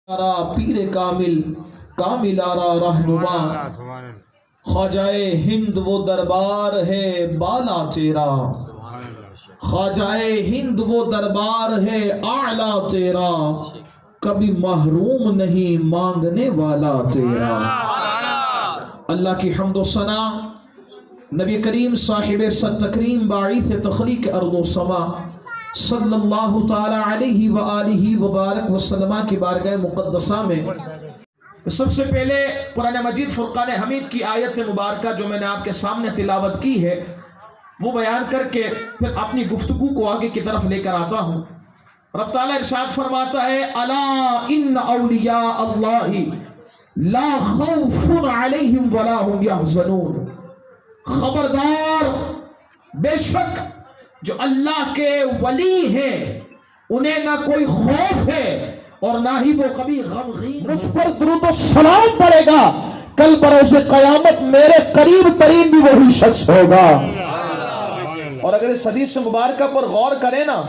پیر کامل کامل آرا رہنما خواجائے ہند وہ دربار ہے بالا تیرا، خواجائے ہند وہ دربار ہے اعلیٰ تیرا، کبھی محروم نہیں مانگنے والا تیرا۔ اللہ کی حمد و ثنا نبی کریم صاحب صد تکریم باعث تخلیق ارض و سما صلی اللہ تعالی علیہ وآلہ وبارک وسلم کی بارگاہ مقدسہ میں سب سے پہلے قرآن مجید فرقان حمید کی آیت مبارکہ جو میں نے آپ کے سامنے تلاوت کی ہے وہ بیان کر کے پھر اپنی گفتگو کو آگے کی طرف لے کر آتا ہوں۔ رب تعالیٰ ارشاد فرماتا ہے الا ان اولیاء اللہ لا خوف علیہم ولا هم يحزنون، خبردار بے شک جو اللہ کے ولی ہیں انہیں نہ کوئی خوف ہے اور نہ ہی وہ کبھی غمگین۔ مجھ پر درود و سلام پڑے گا، کل بروز قیامت میرے قریب ترین بھی وہی شخص ہوگا۔ اور اگر اس حدیث مبارکہ پر غور کریں نا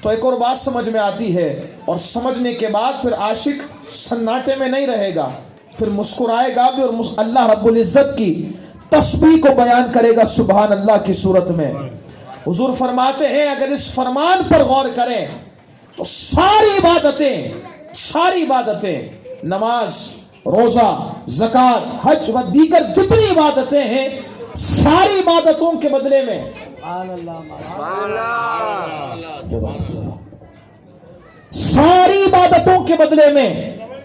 تو ایک اور بات سمجھ میں آتی ہے، اور سمجھنے کے بعد پھر عاشق سناٹے میں نہیں رہے گا، پھر مسکرائے گا بھی، اور اللہ رب العزت کی تسبیح کو بیان کرے گا سبحان اللہ کی صورت میں۔ حضور فرماتے ہیں اگر اس فرمان پر غور کریں تو ساری عبادتیں نماز، روزہ، زکوٰۃ، حج و دیگر جتنی عبادتیں ہیں ساری عبادتوں کے بدلے میں ساری عبادتوں کے بدلے میں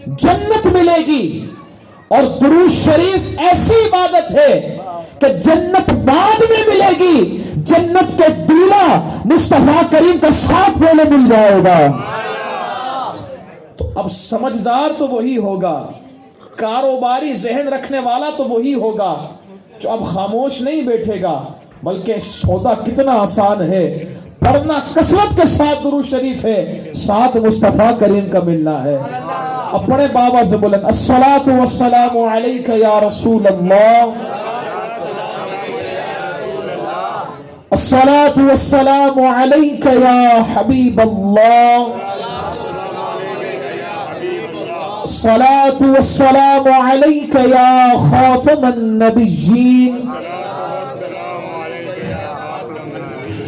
جنت ملے گی۔ اور درود شریف ایسی عبادت ہے کہ جنت بعد میں ملے گی، جنت کے دولہا مصطفیٰ کریم کا ساتھ پہلے مل جائے گا۔ تو اب سمجھدار تو وہی ہوگا، کاروباری ذہن رکھنے والا تو وہی ہوگا جو اب خاموش نہیں بیٹھے گا، بلکہ سودا کتنا آسان ہے، پڑھنا کثرت کے ساتھ درود شریف ہے، ساتھ مصطفیٰ کریم کا ملنا ہے۔ اب پڑھے بابا سے بلند الصلاۃ والسلام علیک یا رسول اللہ، الصلاۃ والسلام علیک یا حبیب اللہ، الصلاۃ والسلام علیک یا خاتم النبیین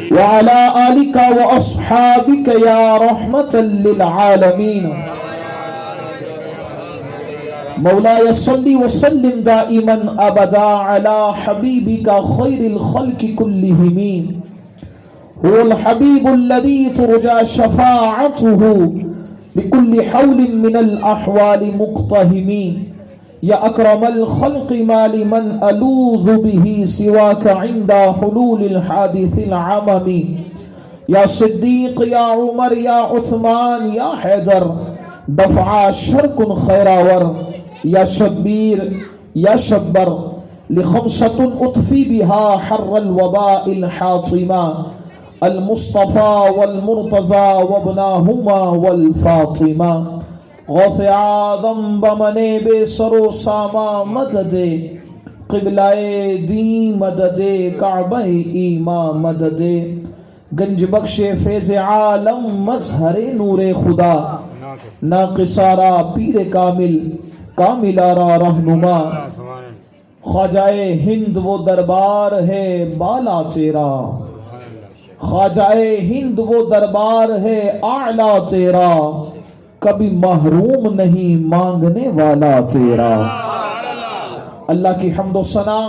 وعلى آلك وأصحابك يا رحمة للعالمين۔ مولاي صل وسلم دائما أبدا على حبيبك خير الخلق كلهم، هو الحبيب الذي ترجى شفاعته بكل حول من الأحوال مقتهمين، یا اکرم الخلق ما لمن الوذ به سواك عند حلول الحادث العمم، یا صدیق یا عمر یا عثمان یا حیدر دفع شرک خیراور، یا شبیر یا شبر لخمسة اطفی بها حر الوباء الحاطمہ، المصطفى والمرتضى وابناهما والفاطمہ، غوث اعظم بمنے بے سرو ساما مدد، قبلہ دین مدد، کعبہ ایمان مدد، گنج بخش فیض عالم مظہر نور خدا، ناقصارا پیر کامل کامل آرا رہنما، خواجائے ہند وہ دربار ہے بالا تیرا، خواجائے ہند وہ دربار ہے اعلیٰ تیرا، کبھی محروم نہیں مانگنے والا تیرا۔ اللہ کی حمد و ثنا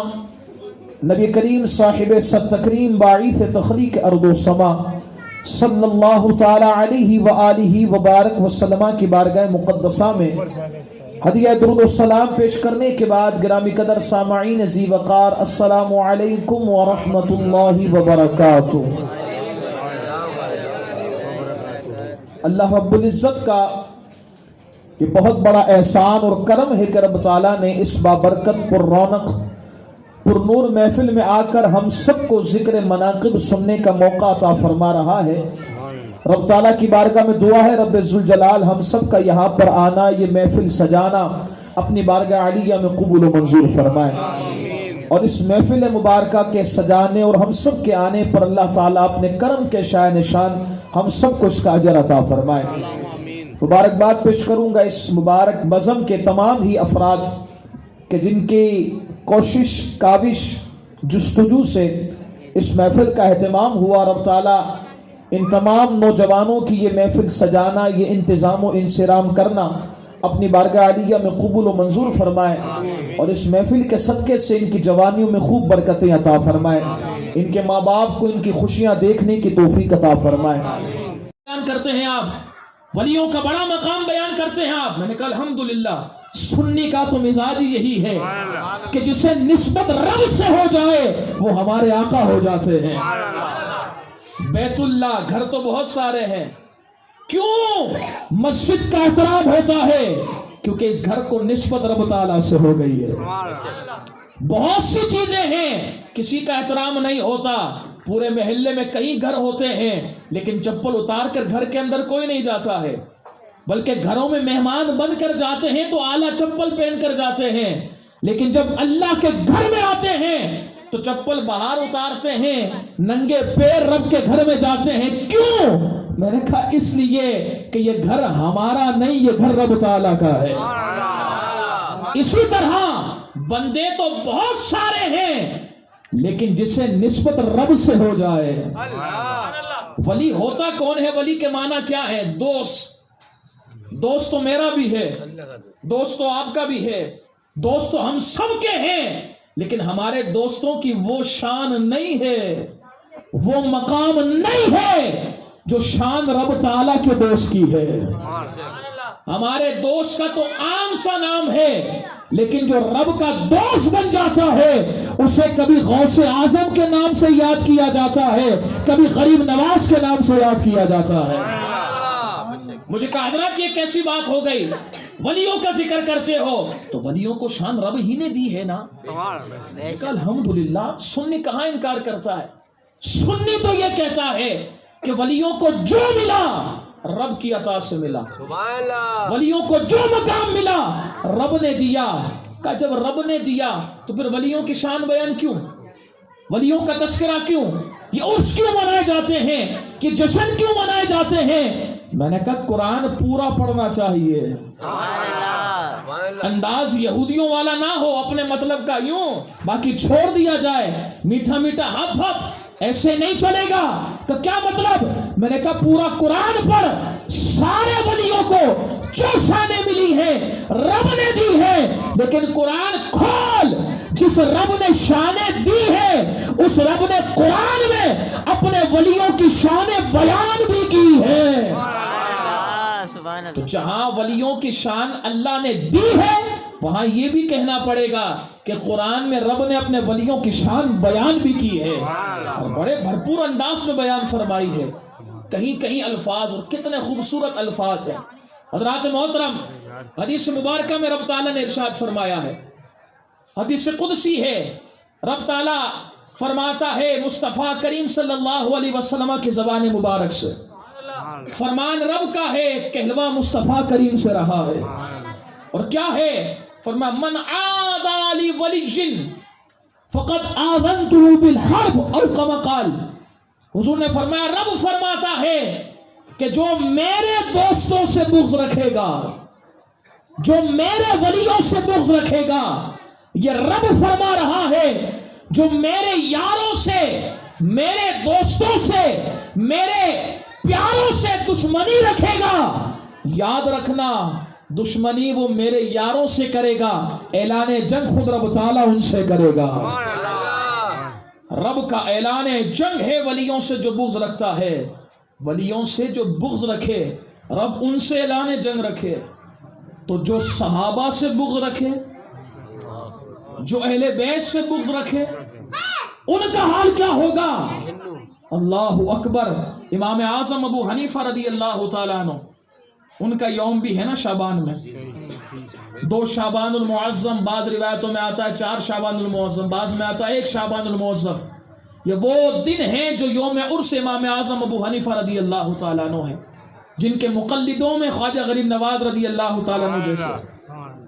نبی کریم صاحب صد تکریم باعث تخلیق ارض و سما صلی اللہ تعالی علیہ وآلہ وبارک وسلم کی بارگاہ مقدسہ میں ہدیہ درود و سلام پیش کرنے کے بعد گرامی قدر سامعین ذی وقار، السلام علیکم ورحمۃ اللہ وبرکاتہ۔ اللہ رب العزت کا یہ بہت بڑا احسان اور کرم ہے کہ رب تعالیٰ نے اس بابرکت پر رونق پر نور محفل میں آ کر ہم سب کو ذکر مناقب سننے کا موقع عطا فرما رہا ہے۔ رب تعالیٰ کی بارگاہ میں دعا ہے رب ذوالجلال ہم سب کا یہاں پر آنا، یہ محفل سجانا اپنی بارگاہ عالیہ میں قبول و منظور فرمائے، اور اس محفل مبارکہ کے سجانے اور ہم سب کے آنے پر اللہ تعالیٰ اپنے کرم کے شائع نشان ہم سب کو اس کا اجر عطا فرمائے۔ مبارکباد پیش کروں گا اس مبارک بزم کے تمام ہی افراد کہ جن کی کوشش کاوش جستجو سے اس محفل کا اہتمام ہوا. رب تعالیٰ ان تمام نوجوانوں کی یہ محفل سجانا، یہ انتظام و انصرام کرنا اپنی بارگاہ عالیہ میں قبول و منظور فرمائے، اور اس محفل کے صدقے سے ان کی جوانیوں میں خوب برکتیں عطا فرمائے، ان کے ماں باپ کو ان کی خوشیاں دیکھنے کی توفیق عطا فرمائے. بیان کرتے ہیں آپ ولیوں کا بڑا مقام بیان کرتے ہیں آپ. میں نے کہا الحمدللہ سنی کا تو مزاج یہی ہے کہ جسے نسبت رب سے ہو جائے وہ ہمارے آقا ہو جاتے ہیں. بیت اللہ گھر تو بہت سارے ہیں، کیوں مسجد کا احترام ہوتا ہے؟ کیونکہ اس گھر کو نسبت رب تعالیٰ سے ہو گئی ہے. بہت سی چیزیں ہیں کسی کا احترام نہیں ہوتا. پورے محلے میں کئی گھر ہوتے ہیں لیکن چپل اتار کر گھر کے اندر کوئی نہیں جاتا ہے، بلکہ گھروں میں مہمان بن کر جاتے ہیں تو اعلیٰ چپل پہن کر جاتے ہیں، لیکن جب اللہ کے گھر میں آتے ہیں تو چپل باہر اتارتے ہیں، ننگے پیر رب کے گھر میں جاتے ہیں. کیوں؟ میں نے کہا اس لیے کہ یہ گھر ہمارا نہیں، یہ گھر رب تعالیٰ کا ہے. اسی طرح بندے تو بہت سارے ہیں لیکن جسے نسبت رب سے ہو جائے. ولی ہوتا کون ہے؟ ولی کے معنی کیا ہے؟ دوست تو میرا بھی ہے، دوست تو آپ کا بھی ہے، دوست تو ہم سب کے ہیں، لیکن ہمارے دوستوں کی وہ شان نہیں ہے، وہ مقام نہیں ہے جو شان رب تعالیٰ کے دوست کی ہے. ہمارے دوست کا تو عام سا نام ہے، لیکن جو رب کا دوست بن جاتا ہے اسے کبھی غوث اعظم کے نام سے یاد کیا جاتا ہے، کبھی غریب نواز کے نام سے یاد کیا جاتا ہے. مجھے کہا حضرات یہ کیسی بات ہو گئی، ولیوں کا ذکر کرتے ہو تو ولیوں کو شان رب ہی نے دی ہے نا. الحمدللہ سنی کہاں انکار کرتا ہے؟ سنی تو یہ کہتا ہے کہ ولیوں کو جو ملا رب کی عطا سے ملا، ولیوں کو جو مقام ملا رب نے دیا. کہ جب رب نے دیا تو پھر ولیوں کی شان بیان کیوں، ولیوں کا تذکرہ کیوں، یہ عرس کیوں منائے جاتے ہیں، یہ جشن کیوں منائے جاتے ہیں؟ میں نے کہا قرآن پورا پڑھنا چاہیے، انداز یہودیوں والا نہ ہو اپنے مطلب کا یوں باقی چھوڑ دیا جائے، میٹھا میٹھا ہپ ہپ ایسے نہیں چلے گا. تو کیا مطلب؟ میں نے کہا پورا قرآن پڑھ، سارے ولیوں کو جو شانیں ملی ہیں رب نے دی ہے، لیکن قرآن کھول، جس رب نے شانیں دی ہیں اس رب نے قرآن میں اپنے ولیوں کی شانیں بیان بھی کی ہے. تو جہاں ولیوں کی شان اللہ نے دی ہے وہاں یہ بھی کہنا پڑے گا کہ قرآن میں رب نے اپنے ولیوں کی شان بیان بھی کی ہے، اور بڑے بھرپور انداز میں بیان فرمائی ہے. کہیں کہیں الفاظ، اور کتنے خوبصورت الفاظ ہیں. حضرات محترم حدیث مبارکہ میں رب تعالیٰ نے ارشاد فرمایا ہے، حدیث قدسی ہے، رب تعالیٰ فرماتا ہے مصطفیٰ کریم صلی اللہ علیہ وسلم کی زبان مبارک سے، فرمان رب کا ہے، کہلوہ مصطفیٰ کریم سے رہا ہے. اور کیا ہے؟ فرمایا من عادى لي ولي فقد آذنته بالحرب، او كما قال. حضور نے فرمایا، رب فرماتا ہے کہ جو میرے دوستوں سے بغض رکھے گا، جو میرے ولیوں سے بغض رکھے گا، یہ رب فرما رہا ہے جو میرے یاروں سے، میرے دوستوں سے، میرے پیاروں سے دشمنی رکھے گا، یاد رکھنا دشمنی وہ میرے یاروں سے کرے گا، اعلان جنگ خود رب تعالیٰ ان سے کرے گا. رب کا اعلان جنگ ہے ولیوں سے جو بغض رکھتا ہے، ولیوں سے جو بغض رکھے رب ان سے اعلان جنگ رکھے. تو جو صحابہ سے بغض رکھے، جو اہل بیت سے بغض رکھے، ان کا حال کیا ہوگا؟ اللہ اکبر. امام اعظم ابو حنیفہ رضی اللہ تعالیٰ عنہ، ان کا یوم بھی ہے نا شعبان میں، 2 شعبان المعظم، بعض روایتوں میں آتا ہے 4 شعبان المعظم، بعض میں آتا ہے 1 شعبان المعظم. یہ وہ دن ہیں جو یوم عرس امام اعظم ابو حنیفہ رضی اللہ تعالیٰ عنہ ہیں، جن کے مقلدوں میں خواجہ غریب نواز رضی اللہ تعالیٰ عنہ جیسے.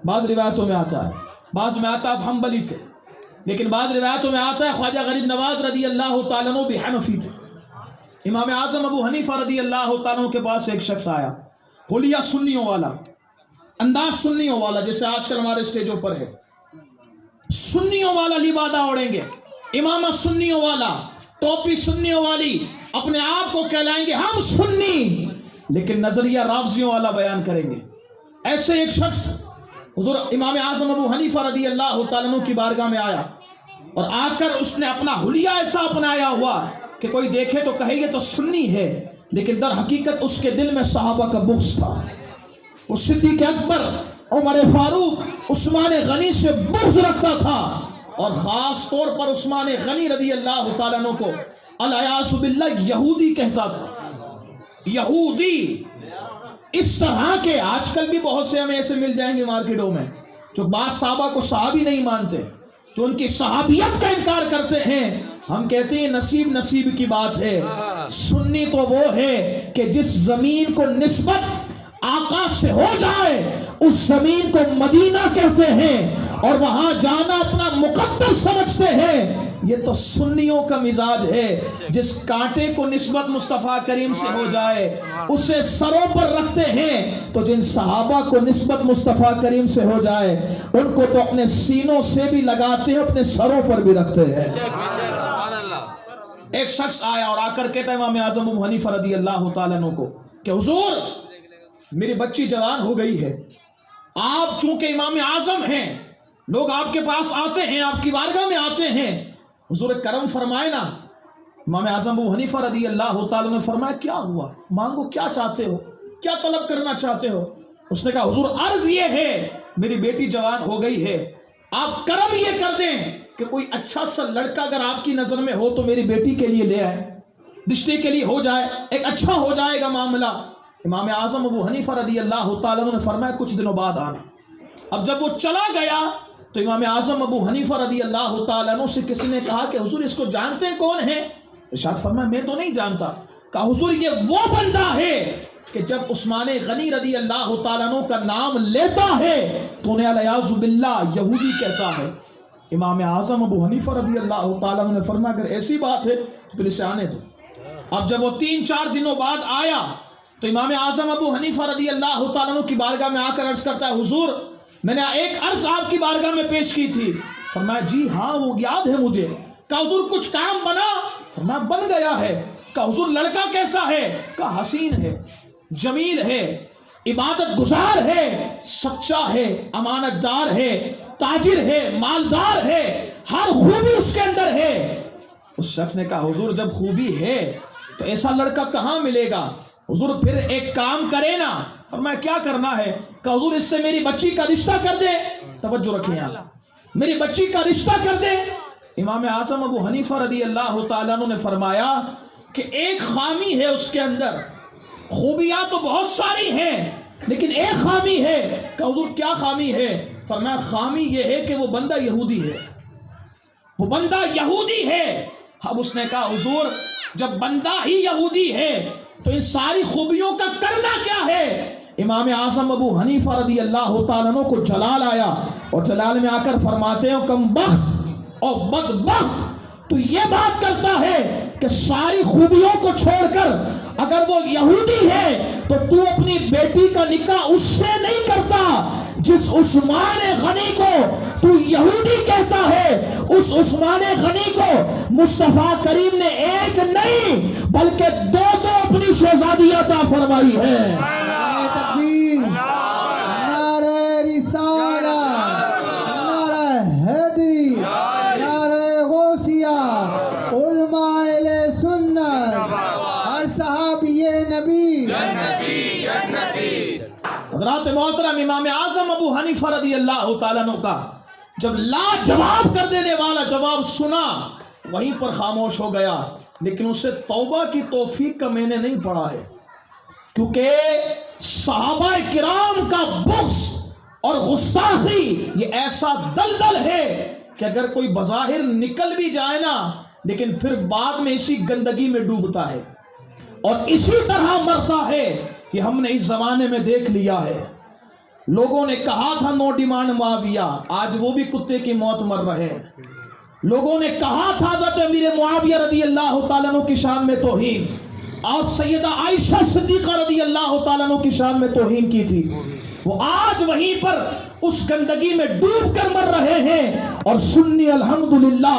بعض روایتوں میں آتا ہے، بعض میں آتا ہے اب حنبلی تھے، لیکن بعض روایتوں میں آتا ہے خواجہ غریب نواز رضی اللہ تعالیٰ عنہ بھی حنفی تھے. امام اعظم ابو حنیفہ رضی اللہ تعالیٰ عنہ کے پاس ایک شخص آیا، حلیہ سنیوں والا، انداز سنیوں والا، جیسے آج کل ہمارے اسٹیجوں پر ہے، سنیوں والا لبادہ اوڑھیں گے، امامہ سنیوں والا، ٹوپی سنیوں والی، اپنے آپ کو کہلائیں گے ہم سنی، لیکن نظریہ رافضیوں والا بیان کریں گے۔ ایسے ایک شخص حضور امام اعظم ابو حنیفہ رضی اللہ تعالیٰ عنہ کی بارگاہ میں آیا، اور آ کر اس نے اپنا حلیہ ایسا اپنایا ہوا کہ کوئی دیکھے تو کہے یہ تو سنی ہے، لیکن در حقیقت اس کے دل میں صحابہ کا بغض تھا۔ وہ صدیق اکبر، عمر فاروق، عثمان غنی سے بغض رکھتا تھا، اور خاص طور پر عثمان غنی رضی اللہ تعالیٰ عنہ کو الیاذ باللہ یہودی کہتا تھا۔ یہودی اس طرح کے آج کل بھی بہت سے ہمیں ایسے مل جائیں گے مارکیٹوں میں جو بعض صحابہ کو صحابی نہیں مانتے، جو ان کی صحابیت کا انکار کرتے ہیں۔ ہم کہتے ہیں نصیب نصیب کی بات ہے۔ سنی تو وہ ہے کہ جس زمین کو نسبت آقا سے ہو جائے اس زمین کو مدینہ کہتے ہیں، اور وہاں جانا اپنا مقدس سمجھتے ہیں۔ یہ تو سنیوں کا مزاج ہے۔ جس کانٹے کو نسبت مصطفیٰ کریم سے ہو جائے اسے سروں پر رکھتے ہیں، تو جن صحابہ کو نسبت مصطفیٰ کریم سے ہو جائے ان کو تو اپنے سینوں سے بھی لگاتے ہیں، اپنے سروں پر بھی رکھتے ہیں۔ ایک شخص آیا اور آ کر کہتا ہے امام اعظم ابو حنیفہ رضی اللہ تعالیٰ عنہ کو کہ حضور میری بچی جوان ہو گئی ہے، آپ چونکہ امام اعظم ہیں، لوگ آپ کے پاس آتے ہیں، آپ کی بارگاہ میں آتے ہیں، حضور کرم فرمائے نا۔ امام اعظم ابو حنیفہ رضی اللہ تعالیٰ نے فرمایا کیا ہوا، مانگو کیا چاہتے ہو، کیا طلب کرنا چاہتے ہو؟ اس نے کہا حضور عرض یہ ہے میری بیٹی جوان ہو گئی ہے، آپ کرم یہ کر دیں کہ کوئی اچھا سا لڑکا اگر آپ کی نظر میں ہو تو میری بیٹی کے لیے لے آئے، رشتے کے لیے ہو جائے، ایک اچھا ہو جائے گا معاملہ۔ امام اعظم ابو حنیفہ رضی اللہ تعالیٰ نے فرمایا کچھ دنوں بعد آنا۔ اب جب وہ چلا گیا تو امام اعظم ابو حنیفہ رضی اللہ تعالیٰ عنہ سے کسی نے کہا کہ حضور اس کو جانتے ہیں کون ہے؟ ارشاد فرمایا میں تو نہیں جانتا۔ کہا حضور یہ وہ بندہ ہے کہ جب عثمان غنی رضی اللہ تعالیٰ عنہ کا نام لیتا ہے تو انہیں الیاذ باللہ یہودی کہتا ہے۔ امام اعظم ابو حنیفہ رضی اللہ تعالیٰ عنہ نے فرمایا اگر ایسی بات ہے تو پھر اسے آنے دو۔ اب جب وہ 3-4 دنوں بعد آیا تو امام اعظم ابو حنیفہ رضی اللہ تعالیٰ عنہ کی بارگاہ میں آ کر عرض کرتا ہے حضور میں نے ایک عرض آپ کی بارگاہ میں پیش کی تھی۔ فرمایا جی ہاں وہ یاد ہے مجھے۔ کہا حضور کچھ کام بنا؟ فرمایا بن گیا ہے۔ کہا حضور لڑکا کیسا ہے؟ کہا حسین ہے، جمیل ہے، عبادت گزار ہے، سچا ہے، امانت دار ہے، تاجر ہے، مالدار ہے، ہر خوبی اس کے اندر ہے۔ اس شخص نے کہا حضور جب خوبی ہے تو ایسا لڑکا کہاں ملے گا؟ حضور پھر ایک کام کرے نا۔ فرمایا کیا کرنا ہے؟ کہ حضور اس سے میری بچی کا رشتہ کر دے۔ توجہ رکھیں یہاں، میری بچی کا رشتہ کر دے۔ امام اعظم ابو حنیفہ رضی اللہ تعالیٰ عنہ نے فرمایا کہ ایک خامی ہے اس کے اندر، خوبیاں تو بہت ساری ہیں لیکن ایک خامی ہے۔ کہ حضور کیا خامی ہے؟ فرمایا خامی یہ ہے کہ وہ بندہ یہودی ہے، وہ بندہ یہودی ہے۔ اب اس نے کہا حضور جب بندہ ہی یہودی ہے تو ان ساری خوبیوں کا کرنا کیا ہے؟ امام اعظم ابو حنیفہ رضی اللہ تعالیٰ عنہ کو جلال آیا، اور جلال میں آ کر فرماتے ہو کم بخت اور بدبخت تو یہ بات کرتا ہے کہ ساری خوبیوں کو چھوڑ کر اگر وہ یہودی ہے تو تو اپنی بیٹی کا نکاح اس سے نہیں کرتا جس عثمان غنی کو تو یہودی کہتا ہے۔ اس عثمان غنی کو مصطفیٰ کریم نے ایک نہیں بلکہ 2 اپنی شہزادی عطا فرمائی ہے۔ تکبیر، نعرہ رسالت، نعرہ حیدری، نعرہ غوثیہ، علماء اہل سنت، ہر صحابی نبی جنتی۔ حضرات محترم امام اعظم ابو حنیفہ رضی اللہ تعالیٰ عنہ کا جب لا جواب کر دینے والا جواب سنا وہیں پر خاموش ہو گیا، لیکن اسے توبہ کی توفیق کا میں نے نہیں پڑھا ہے، کیونکہ صحابہ کرام کا بغض اور گستاخی یہ ایسا دلدل ہے کہ اگر کوئی بظاہر نکل بھی جائے نا لیکن پھر بعد میں اسی گندگی میں ڈوبتا ہے اور اسی طرح مرتا ہے کہ ہم نے اس زمانے میں دیکھ لیا ہے۔ لوگوں نے کہا تھا نو ڈیمانڈ معاویہ، آج وہ بھی کتے کی موت مر رہے ہیں۔ لوگوں نے کہا تھا حضرت امیر معاویہ رضی اللہ تعالیٰ عنہ کی شان میں توہین، اور سیدہ عائشہ صدیقہ رضی اللہ تعالیٰ عنہ کی شان میں توہین کی تھی، وہ آج وہیں پر اس گندگی میں ڈوب کر مر رہے ہیں، اور سنی الحمدللہ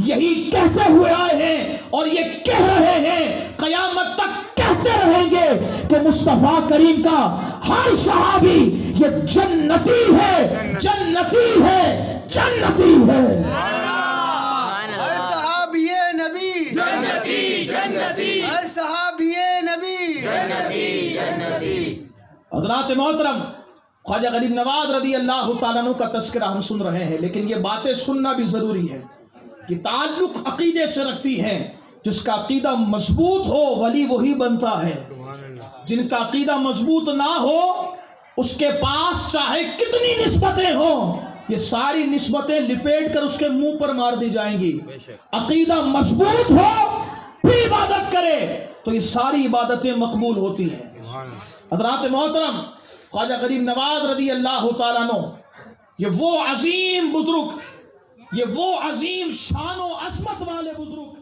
یہی کہتے ہوئے آئے ہیں اور یہ کہہ رہے ہیں، قیامت تک کہتے رہیں گے کہ مصطفیٰ کریم کا ہر صحابی یہ جنتی ہے، جنتی ہے، جنتی ہے۔ ہر صحابی نبی جنتی جنتی ہر صحابی نبی جنتی جنتی۔ حضرات محترم، خواجہ غریب نواز رضی اللہ تعالیٰ عنہ کا تذکرہ ہم سن رہے ہیں، لیکن یہ باتیں سننا بھی ضروری ہے، یہ تعلق عقیدے سے رکھتی ہیں۔ جس کا عقیدہ مضبوط ہو ولی وہی بنتا ہے، جن کا عقیدہ مضبوط نہ ہو اس کے پاس چاہے کتنی نسبتیں ہوں، یہ ساری نسبتیں لپیٹ کر اس کے منہ پر مار دی جائیں گی۔ عقیدہ مضبوط ہو پھر عبادت کرے تو یہ ساری عبادتیں مقبول ہوتی ہیں۔ حضرات محترم، خواجہ غریب نواز رضی اللہ تعالیٰ عنہ یہ وہ عظیم بزرگ، یہ وہ عظیم شان و عظمت والے بزرگ